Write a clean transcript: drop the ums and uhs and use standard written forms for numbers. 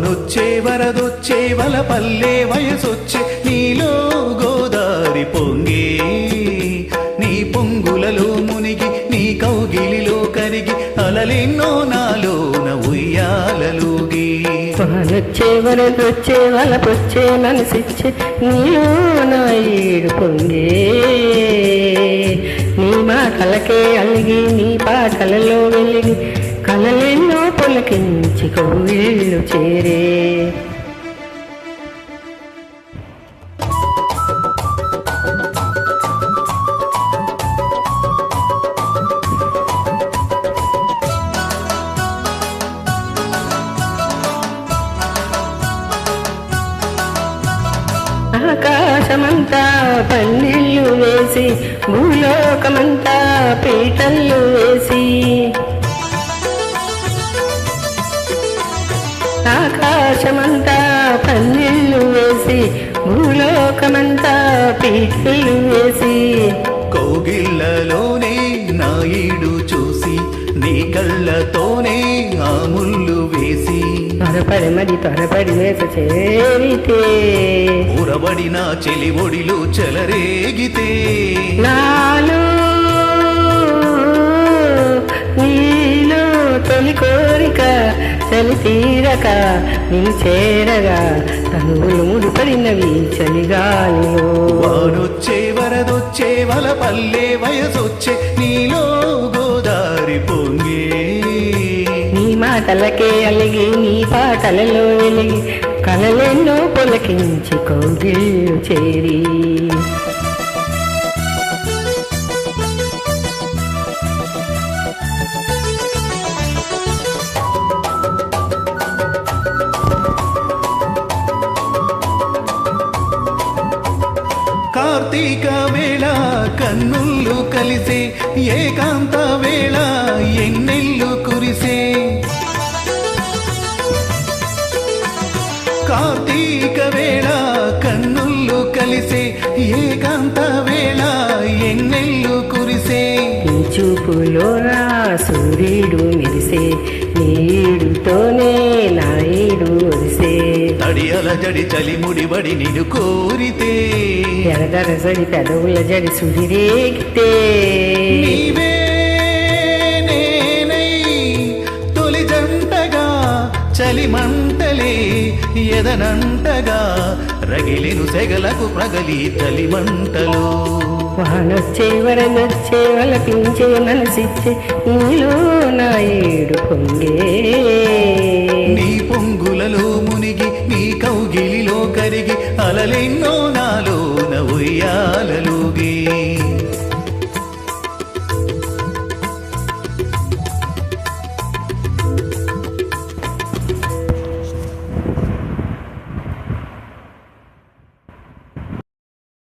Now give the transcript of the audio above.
వానొచ్చే వరదొచ్చే వలపల్లే వయసొచ్చే నీలో గోదారి పొంగే నీ పొంగులలో మునిగి నీ కౌగిలిలో కరిగి అలలెన్నో నాలోన ఉయ్యాలలుగి వానొచ్చే వరదొచ్చే వలపొచ్చే మనసిచ్చే నీలో నా ఏడు పొంగే నీ మాటలకే అలిగి నీ పాటలలో వెలిగి కలలెన్నో పొలకించి కౌగిళ్ళు చేరే ఆకాశమంతా పందిళ్ళు వేసి భూలోకమంతా పీటళ్ళు వేసి ఆకాశమంతా పందిళ్ళు వేసి భూలోకమంతా పీటళ్ళు వేసి కౌగిళ్ళలోనే నా ఈడు చూసి నీ కళ్ళతోనే ఆ ముళ్ళు వేసి త్వరపడి మేత చేరితే ఊరబడిన చెలి ఒడిలో చెలరేగితే నాలో నీలో తొలి కోరిక చలి తీరక నిన్ను చేరగా తనువులు ముడిపడినవి చలిగాలిలో వానొచ్చే వరదొచ్చే వలపల్లే వయసొచ్చే నీలో గోదారి పొంగే నీ మాటలకే అలిగి నీ పాటలలో వెలిగి కలలెన్నో పొలకించి కౌగిళ్ళు చేరి కార్తీక వేళ కన్నుళ్ళు కలిసే ఏకాంత వేళ ఎన్నెల్లు కురిసే కార్తీక వేళ కన్నుళ్ళు కలిసే ఏకాంత వేళ ఎన్నెల్లు కురిసే నీ చూపులో నా సూర్యుడు మెరిసే నీడుతోనే నా ఈడు ఒరిసే తడియల జడి చలి ముడిబడి నిన్ను కోరితే ఎడదరసడి పెదవుల జడి సుడిరేగితే నీవే నేనై తొలి జంటగా చలి మంటలే ఎదనంటగా రగిలిను సెగలకు ప్రగలి తలి మంటలో వానొచ్చే వరదొచ్చే వలపించే మనసిచ్చే నీలో నా ఏడు పొంగే నీ పొంగులలో మునిగి నీ కౌగిలిలో కరిగి అలలెన్నో